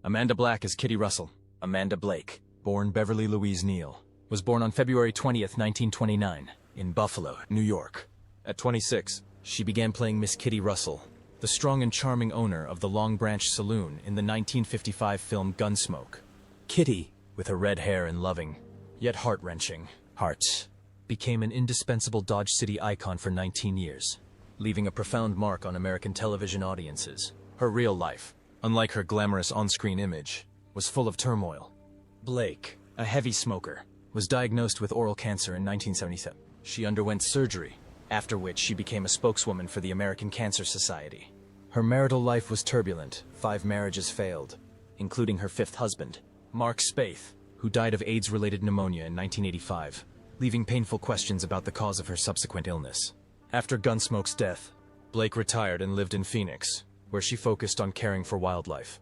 Amanda Black as Kitty Russell. Amanda Blake, born Beverly Louise Neal, was born on February 20th, 1929, in Buffalo, New York. At 26, she began playing Miss Kitty Russell, the strong and charming owner of the Long Branch Saloon in the 1955 film Gunsmoke. Kitty, with her red hair and loving, yet heart-wrenching heart, became an indispensable Dodge City icon for 19 years, leaving a profound mark on American television audiences. Her real life, unlike her glamorous on-screen image, was full of turmoil. Blake, a heavy smoker, was diagnosed with oral cancer in 1977. She underwent surgery, after which she became a spokeswoman for the American Cancer Society. Her marital life was turbulent. 5 marriages failed, including her 5th husband, Mark Spaeth, who died of AIDS-related pneumonia in 1985, leaving painful questions about the cause of her subsequent illness. After Gunsmoke's death, Blake retired and lived in Phoenix, where she focused on caring for wildlife.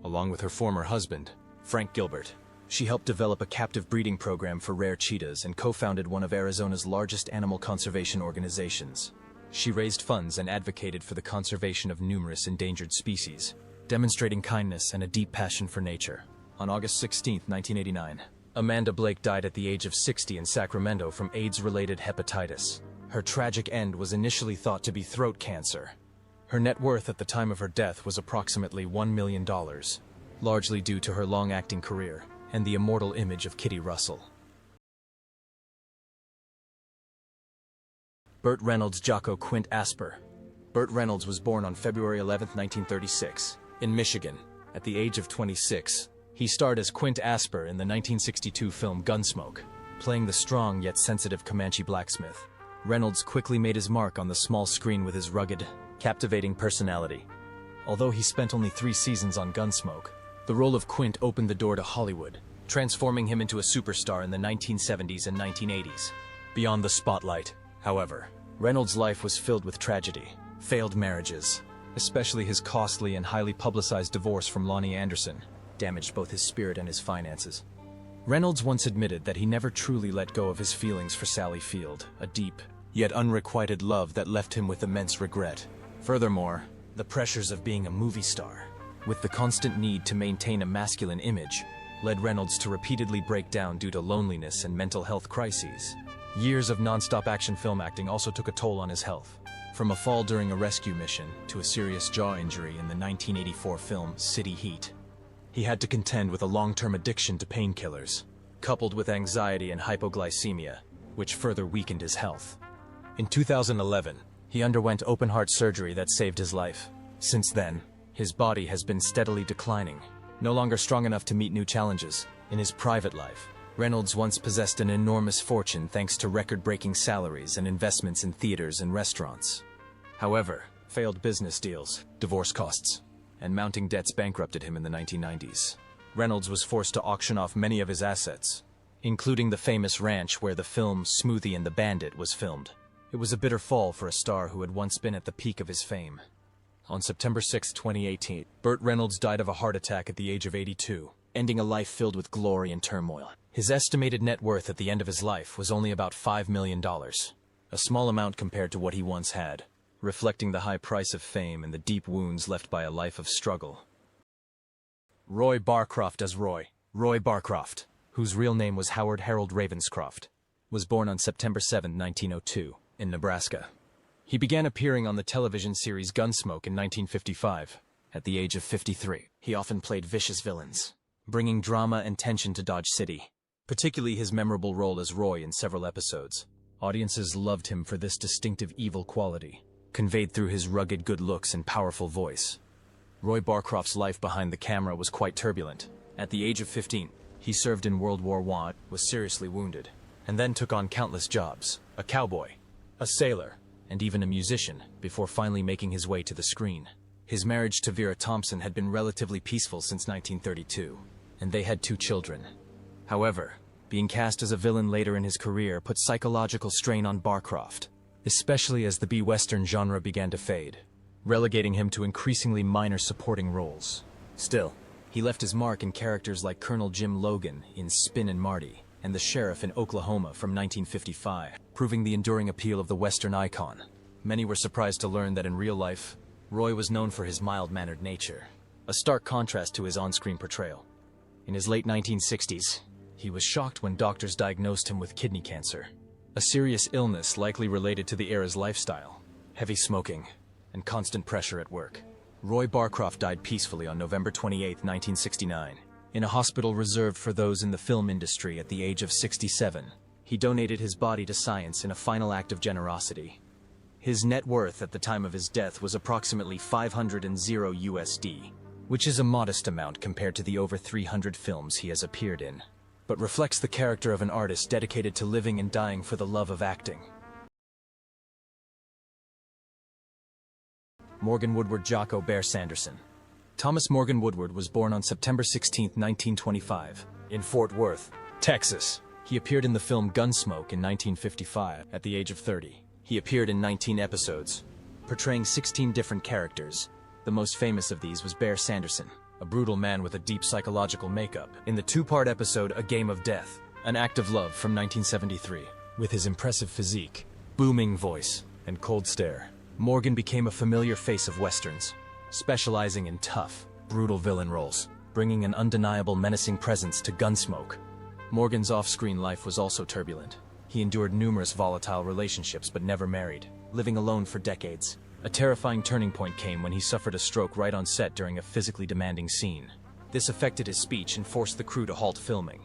Along with her former husband, Frank Gilbert, she helped develop a captive breeding program for rare cheetahs and co-founded one of Arizona's largest animal conservation organizations. She raised funds and advocated for the conservation of numerous endangered species, demonstrating kindness and a deep passion for nature. On August 16, 1989, Amanda Blake died at the age of 60 in Sacramento from AIDS-related hepatitis. Her tragic end was initially thought to be throat cancer. Her net worth at the time of her death was approximately $1 million, largely due to her long-acting career and the immortal image of Kitty Russell. Bert Reynolds' Jocko Quint Asper. Bert Reynolds was born on February 11, 1936, in Michigan. At the age of 26, he starred as Quint Asper in the 1962 film Gunsmoke, playing the strong yet sensitive Comanche blacksmith. Reynolds quickly made his mark on the small screen with his rugged, captivating personality. Although he spent only 3 seasons on Gunsmoke, the role of Quint opened the door to Hollywood, transforming him into a superstar in the 1970s and 1980s. Beyond the spotlight, however, Reynolds' life was filled with tragedy, failed marriages, especially his costly and highly publicized divorce from Lonnie Anderson, damaged both his spirit and his finances. Reynolds once admitted that he never truly let go of his feelings for Sally Field, a deep, yet unrequited love that left him with immense regret. Furthermore, the pressures of being a movie star, with the constant need to maintain a masculine image, led Reynolds to repeatedly break down due to loneliness and mental health crises. Years of non-stop action film acting also took a toll on his health. From a fall during a rescue mission to a serious jaw injury in the 1984 film City Heat, he had to contend with a long-term addiction to painkillers, coupled with anxiety and hypoglycemia, which further weakened his health. In 2011, he underwent open-heart surgery that saved his life. Since then, his body has been steadily declining, no longer strong enough to meet new challenges. In his private life, Reynolds once possessed an enormous fortune thanks to record-breaking salaries and investments in theaters and restaurants. However, failed business deals, divorce costs, and mounting debts bankrupted him in the 1990s. Reynolds was forced to auction off many of his assets, including the famous ranch where the film Smoothie and the Bandit was filmed. It was a bitter fall for a star who had once been at the peak of his fame. On September 6, 2018, Bert Reynolds died of a heart attack at the age of 82, ending a life filled with glory and turmoil. His estimated net worth at the end of his life was only about $5 million, a small amount compared to what he once had, reflecting the high price of fame and the deep wounds left by a life of struggle. Roy Barcroft as Roy. Roy Barcroft, whose real name was Howard Harold Ravenscroft, was born on September 7, 1902, in Nebraska. He began appearing on the television series Gunsmoke in 1955. At the age of 53, he often played vicious villains, bringing drama and tension to Dodge City, particularly his memorable role as Roy in several episodes. Audiences loved him for this distinctive evil quality, conveyed through his rugged good looks and powerful voice. Roy Barcroft's life behind the camera was quite turbulent. At the age of 15, he served in World War I, was seriously wounded, and then took on countless jobs: a cowboy, a sailor, and even a musician, before finally making his way to the screen. His marriage to Vera Thompson had been relatively peaceful since 1932, and they had 2 children. However, being cast as a villain later in his career put psychological strain on Barcroft, especially as the B-Western genre began to fade, relegating him to increasingly minor supporting roles. Still, he left his mark in characters like Colonel Jim Logan in Spin and Marty, and the sheriff in Oklahoma from 1955, proving the enduring appeal of the Western icon. Many were surprised to learn that in real life, Roy was known for his mild-mannered nature. a stark contrast to his on-screen portrayal. In his late 1960s, he was shocked when doctors diagnosed him with kidney cancer, a serious illness likely related to the era's lifestyle, heavy smoking, and constant pressure at work. Roy Barraftoft died peacefully on November 28, 1969, in a hospital reserved for those in the film industry at the age of 67. He donated his body to science in a final act of generosity. His net worth at the time of his death was approximately $500 USD, which is a modest amount compared to the over 300 films he has appeared in, but reflects the character of an artist dedicated to living and dying for the love of acting. Morgan Woodward Jocko Bear Sanderson. Thomas Morgan Woodward was born on September 16, 1925, in Fort Worth, Texas. He appeared in the film Gunsmoke in 1955 at the age of 30. He appeared in 19 episodes, portraying 16 different characters. The most famous of these was Bear Sanderson, a brutal man with a deep psychological makeup, in the two-part episode A Game of Death, An Act of Love from 1973. With his impressive physique, booming voice, and cold stare, Morgan became a familiar face of westerns, specializing in tough, brutal villain roles, bringing an undeniable menacing presence to Gunsmoke. Morgan's off-screen life was also turbulent. He endured numerous volatile relationships but never married, living alone for decades. A terrifying turning point came when he suffered a stroke right on set during a physically demanding scene. This affected his speech and forced the crew to halt filming.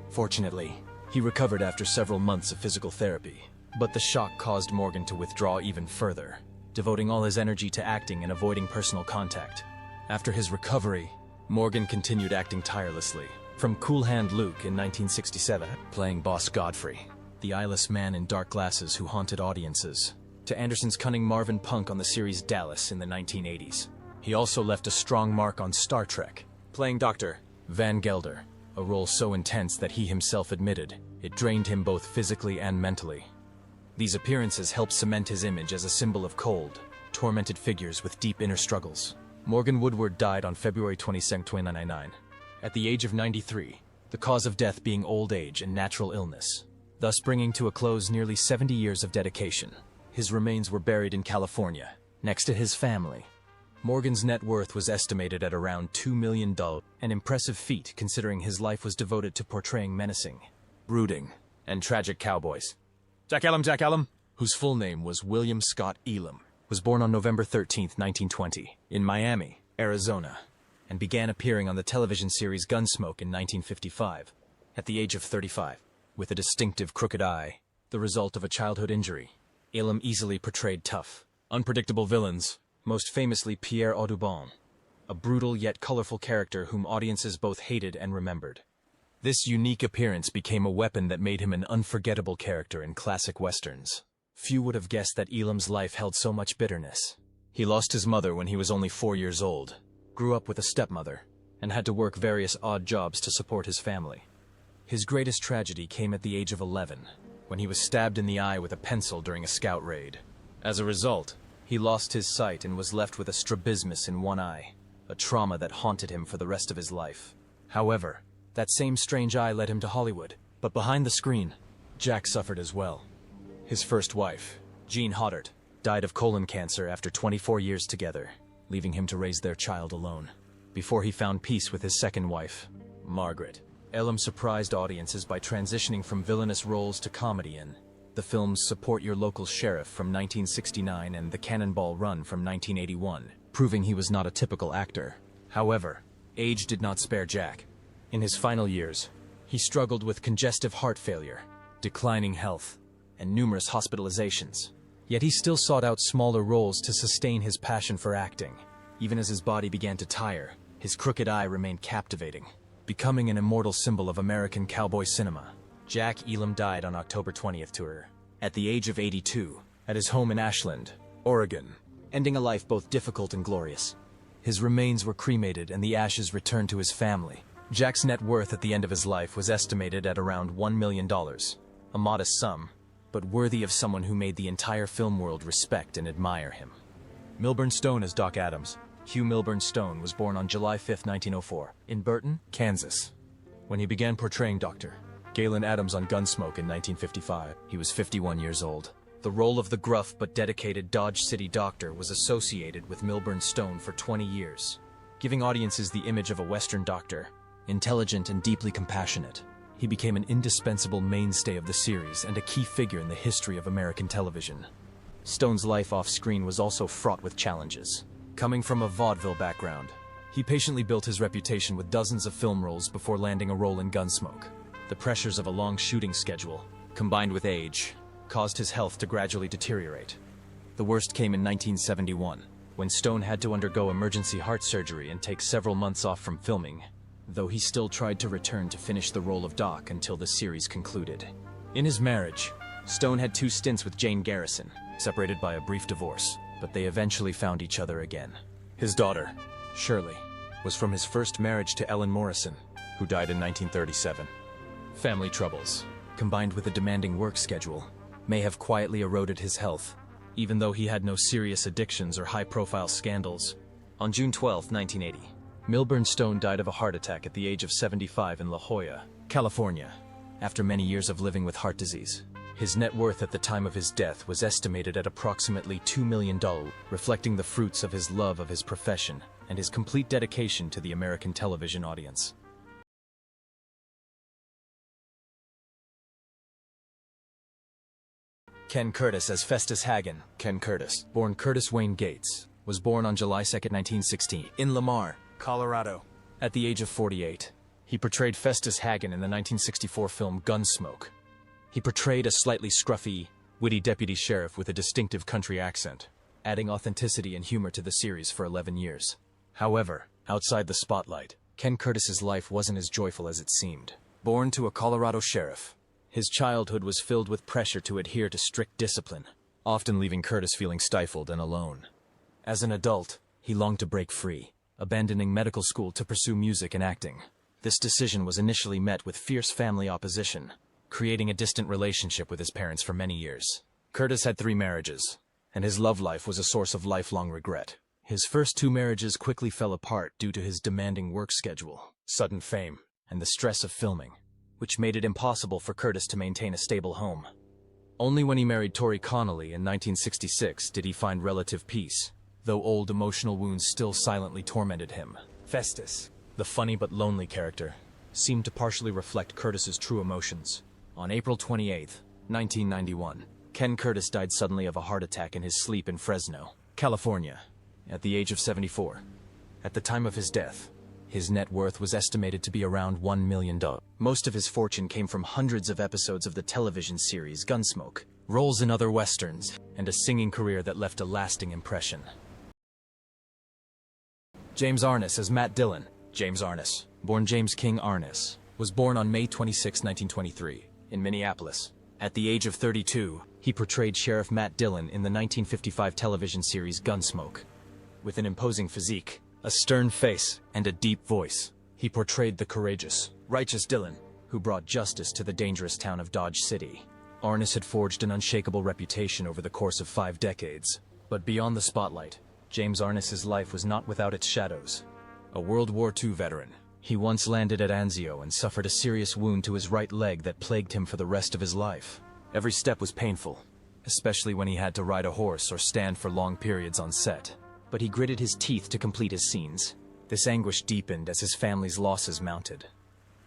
Fortunately, he recovered after several months of physical therapy, but the shock caused Morgan to withdraw even further, devoting all his energy to acting and avoiding personal contact. After his recovery, Morgan continued acting tirelessly, from Cool Hand Luke in 1967, playing Boss Godfrey, the eyeless man in dark glasses who haunted audiences, to Anderson's cunning Marvin Punk on the series Dallas in the 1980s. He also left a strong mark on Star Trek, playing Dr. Van Gelder, a role so intense that he himself admitted it drained him both physically and mentally. These appearances helped cement his image as a symbol of cold, tormented figures with deep inner struggles. Morgan Woodward died on February 22, 1999, at the age of 93, the cause of death being old age and natural illness, thus bringing to a close nearly 70 years of dedication. His remains were buried in California, next to his family. Morgan's net worth was estimated at around $2 million, an impressive feat considering his life was devoted to portraying menacing, brooding, and tragic cowboys. Jack Ellum, whose full name was William Scott Ellum, was born on November 13, 1920, in Miami, Arizona, and began appearing on the television series Gunsmoke in 1955, at the age of 35, with a distinctive crooked eye, the result of a childhood injury. Ellum easily portrayed tough, unpredictable villains, most famously Pierre Audubon, a brutal yet colorful character whom audiences both hated and remembered. This unique appearance became a weapon that made him an unforgettable character in classic westerns. Few would have guessed that Ellum's life held so much bitterness. He lost his mother when he was only 4 years old, grew up with a stepmother, and had to work various odd jobs to support his family. His greatest tragedy came at the age of 11, when he was stabbed in the eye with a pencil during a scout raid. As a result, he lost his sight and was left with a strabismus in one eye, a trauma that haunted him for the rest of his life. However, that same strange eye led him to Hollywood, but behind the screen, Jack suffered as well. His first wife, Jean Hoddart, died of colon cancer after 24 years together, leaving him to raise their child alone. Before he found peace with his second wife, Margaret, Ellum surprised audiences by transitioning from villainous roles to comedy in the films Support Your Local Sheriff from 1969 and The Cannonball Run from 1981, proving he was not a typical actor. However, age did not spare Jack. In his final years, he struggled with congestive heart failure, declining health, and numerous hospitalizations. Yet he still sought out smaller roles to sustain his passion for acting. Even as his body began to tire, his crooked eye remained captivating, becoming an immortal symbol of American cowboy cinema. Jack Ellum died on October 20th at the age of 82, at his home in Ashland, Oregon, ending a life both difficult and glorious. His remains were cremated and the ashes returned to his family. Jack's net worth at the end of his life was estimated at around $1 million, a modest sum, but worthy of someone who made the entire film world respect and admire him. Milbour Stone as Doc Adams. Hugh Milbour Stone was born on July 5, 1904, in Burton, Kansas. When he began portraying Dr. Galen Adams on Gunsmoke in 1955, he was 51 years old. The role of the gruff but dedicated Dodge City doctor was associated with Milbour Stone for 20 years. giving audiences the image of a Western doctor, intelligent and deeply compassionate. He became an indispensable mainstay of the series and a key figure in the history of American television. Stone's life off-screen was also fraught with challenges. Coming from a vaudeville background, he patiently built his reputation with dozens of film roles before landing a role in Gunsmoke. The pressures of a long shooting schedule, combined with age, caused his health to gradually deteriorate. The worst came in 1971, when Stone had to undergo emergency heart surgery and take several months off from filming, though he still tried to return to finish the role of Doc until the series concluded. In his marriage, Stone had 2 stints with Jane Garrison, separated by a brief divorce, but they eventually found each other again. His daughter, Shirley, was from his first marriage to Ellen Morrison, who died in 1937. Family troubles, combined with a demanding work schedule, may have quietly eroded his health, even though he had no serious addictions or high-profile scandals. On June 12, 1980, Milbour Stone died of a heart attack at the age of 75 in La Jolla, California, after many years of living with heart disease. His net worth at the time of his death was estimated at approximately $2 million, reflecting the fruits of his love of his profession and his complete dedication to the American television audience. Ken Curtis as Festus Hagen. Ken Curtis, born Curtis Wayne Gates, was born on July 2, 1916, in Lamar, Colorado. At the age of 48, he portrayed Festus Hagen in the 1964 film Gunsmoke. He portrayed a slightly scruffy, witty deputy sheriff with a distinctive country accent, adding authenticity and humor to the series for 11 years. However, outside the spotlight, Ken Curtis's life wasn't as joyful as it seemed. Born to a Colorado sheriff, his childhood was filled with pressure to adhere to strict discipline, often leaving Curtis feeling stifled and alone. As an adult, he longed to break free, abandoning medical school to pursue music and acting. This decision was initially met with fierce family opposition, creating a distant relationship with his parents for many years. Curtis had 3 marriages, and his love life was a source of lifelong regret. His first 2 marriages quickly fell apart due to his demanding work schedule, sudden fame, and the stress of filming, which made it impossible for Curtis to maintain a stable home. Only when he married Tori Connolly in 1966 did he find relative peace, though old emotional wounds still silently tormented him. Festus, the funny but lonely character, seemed to partially reflect Curtis's true emotions. On April 28, 1991, Ken Curtis died suddenly of a heart attack in his sleep in Fresno, California, at the age of 74. At the time of his death, his net worth was estimated to be around $1 million. Most of his fortune came from hundreds of episodes of the television series Gunsmoke, roles in other westerns, and a singing career that left a lasting impression. James Arnes as Matt Dillon. James Arnes, born James King Arnes, was born on May 26, 1923, in Minneapolis. At the age of 32, he portrayed Sheriff Matt Dillon in the 1955 television series Gunsmoke. With an imposing physique, a stern face, and a deep voice, he portrayed the courageous, righteous Dillon, who brought justice to the dangerous town of Dodge City. Arnes had forged an unshakable reputation over the course of 5 decades. But beyond the spotlight, James Arnes's life was not without its shadows. A World War II veteran, he once landed at Anzio and suffered a serious wound to his right leg that plagued him for the rest of his life. Every step was painful, especially when he had to ride a horse or stand for long periods on set. But he gritted his teeth to complete his scenes. This anguish deepened as his family's losses mounted.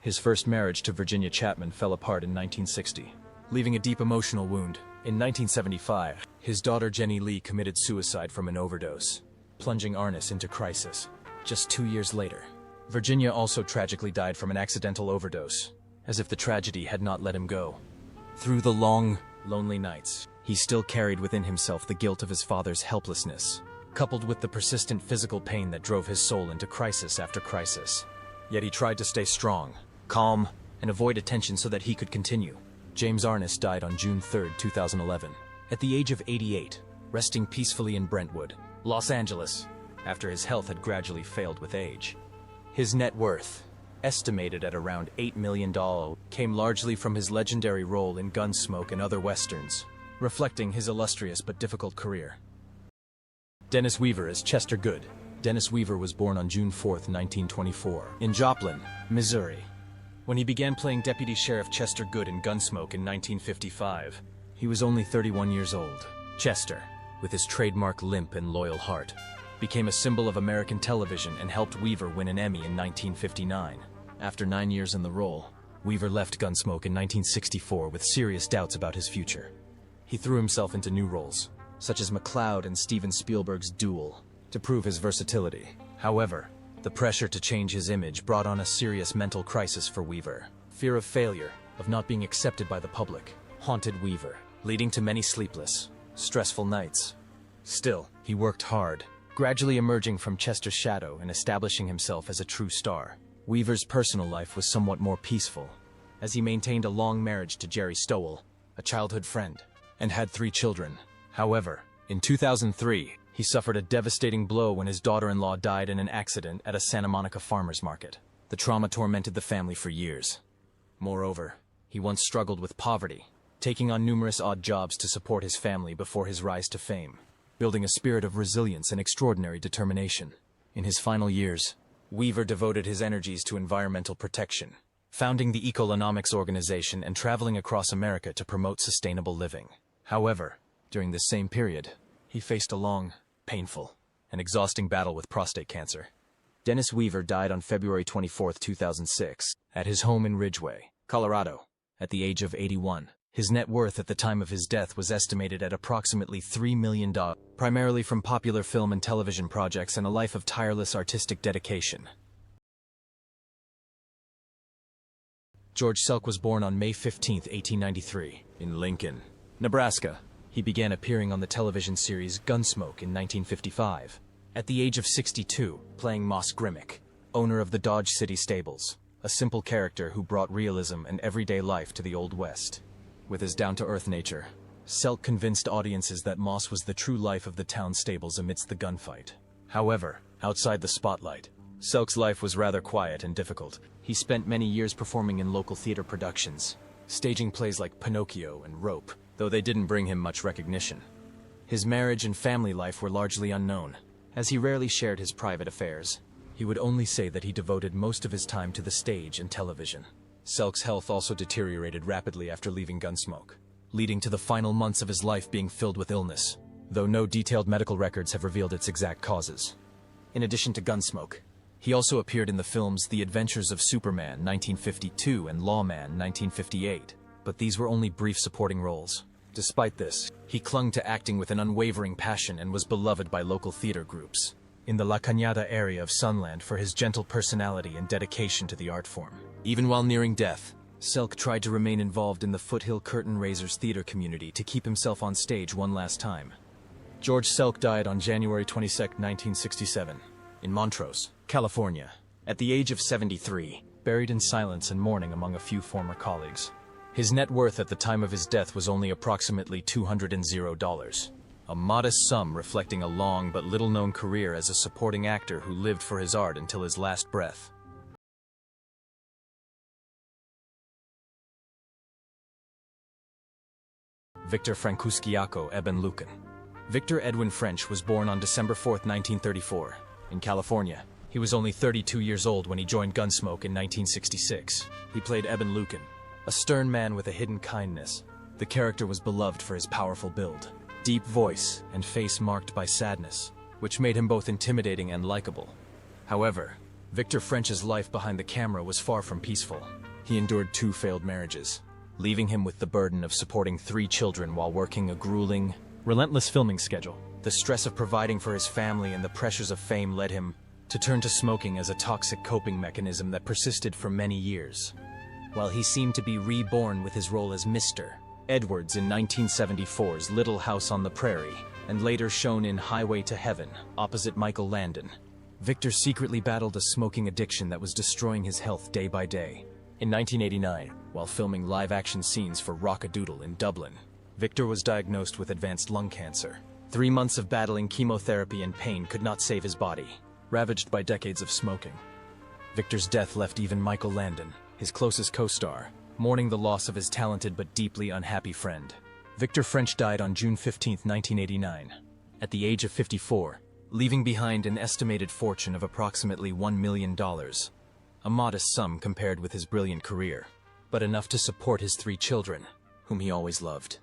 His first marriage to Virginia Chapman fell apart in 1960, leaving a deep emotional wound. In 1975, his daughter Jenny Lee committed suicide from an overdose, plunging Arnes into crisis. Just 2 years later, Virginia also tragically died from an accidental overdose, as if the tragedy had not let him go. Through the long, lonely nights, he still carried within himself the guilt of his father's helplessness, coupled with the persistent physical pain that drove his soul into crisis after crisis. Yet he tried to stay strong, calm, and avoid attention so that he could continue. James Arnes died on June 3, 2011, at the age of 88, resting peacefully in Brentwood, Los Angeles, after his health had gradually failed with age. His net worth, estimated at around $8 million, came largely from his legendary role in Gunsmoke and other westerns, reflecting his illustrious but difficult career. Dennis Weaver as Chester Good. Dennis Weaver was born on June 4, 1924, in Joplin, Missouri. When he began playing Deputy Sheriff Chester Good in Gunsmoke in 1955, he was only 31 years old. Chester, with his trademark limp and loyal heart, became a symbol of American television and helped Weaver win an Emmy in 1959. After 9 years in the role, Weaver left Gunsmoke in 1964 with serious doubts about his future. He threw himself into new roles, such as McCloud and Steven Spielberg's Duel, to prove his versatility. However, the pressure to change his image brought on a serious mental crisis for Weaver. Fear of failure, of not being accepted by the public, haunted Weaver, leading to many sleepless, stressful nights. Still, he worked hard, gradually emerging from Chester's shadow and establishing himself as a true star. Weaver's personal life was somewhat more peaceful, as he maintained a long marriage to Jerry Stowell, a childhood friend, and had 3 children. However, in 2003, he suffered a devastating blow when his daughter-in-law died in an accident at a Santa Monica farmer's market. The trauma tormented the family for years. Moreover, he once struggled with poverty, taking on numerous odd jobs to support his family before his rise to fame, building a spirit of resilience and extraordinary determination. In his final years, Weaver devoted his energies to environmental protection, founding the Economics organization and traveling across America to promote sustainable living. However, during this same period, he faced a long, painful, and exhausting battle with prostate cancer. Dennis Weaver died on February 24, 2006, at his home in Ridgeway, Colorado, at the age of 81. His net worth at the time of his death was estimated at approximately $3 million, primarily from popular film and television projects and a life of tireless artistic dedication. George Selk was born on May 15, 1893, in Lincoln, Nebraska. He began appearing on the television series Gunsmoke in 1955, at the age of 62, playing Moss Grimmick, owner of the Dodge City Stables, a simple character who brought realism and everyday life to the Old West. With his down-to-earth nature, Selk convinced audiences that Moss was the true life of the town stables amidst the gunfight. However, outside the spotlight, Selk's life was rather quiet and difficult. He spent many years performing in local theater productions, staging plays like Pinocchio and Rope, though they didn't bring him much recognition. His marriage and family life were largely unknown, as he rarely shared his private affairs. He would only say that he devoted most of his time to the stage and television. Selk's health also deteriorated rapidly after leaving Gunsmoke, leading to the final months of his life being filled with illness, though no detailed medical records have revealed its exact causes. In addition to Gunsmoke, he also appeared in the films The Adventures of Superman 1952 and Lawman 1958, but these were only brief supporting roles. Despite this, he clung to acting with an unwavering passion and was beloved by local theater groups in the La Cañada area of Sunland for his gentle personality and dedication to the art form. Even while nearing death, Selk tried to remain involved in the Foothill Curtain Raisers theater community to keep himself on stage one last time. George Selk died on January 22, 1967, in Montrose, California, at the age of 73, buried in silence and mourning among a few former colleagues. His net worth at the time of his death was only approximately $200, a modest sum reflecting a long but little-known career as a supporting actor who lived for his art until his last breath. Victor Francusciaco Eben Lucan. Victor Edwin French was born on December 4, 1934, in California. He was only 32 years old when he joined Gunsmoke in 1966. He played Eben Lucan, a stern man with a hidden kindness. The character was beloved for his powerful build, deep voice, and face marked by sadness, which made him both intimidating and likable. However, Victor French's life behind the camera was far from peaceful. He endured 2 failed marriages, leaving him with the burden of supporting 3 children while working a grueling, relentless filming schedule. The stress of providing for his family and the pressures of fame led him to turn to smoking as a toxic coping mechanism that persisted for many years. While he seemed to be reborn with his role as Mr. Edwards in 1974's Little House on the Prairie, and later shown in Highway to Heaven, opposite Michael Landon, Victor secretly battled a smoking addiction that was destroying his health day by day. In 1989, while filming live-action scenes for Rock-a-Doodle in Dublin, Victor was diagnosed with advanced lung cancer. 3 months of battling chemotherapy and pain could not save his body, ravaged by decades of smoking. Victor's death left even Michael Landon, his closest co-star, mourning the loss of his talented but deeply unhappy friend. Victor French died on June 15, 1989, at the age of 54, leaving behind an estimated fortune of approximately $1 million. A modest sum compared with his brilliant career, but enough to support his 3 children, whom he always loved.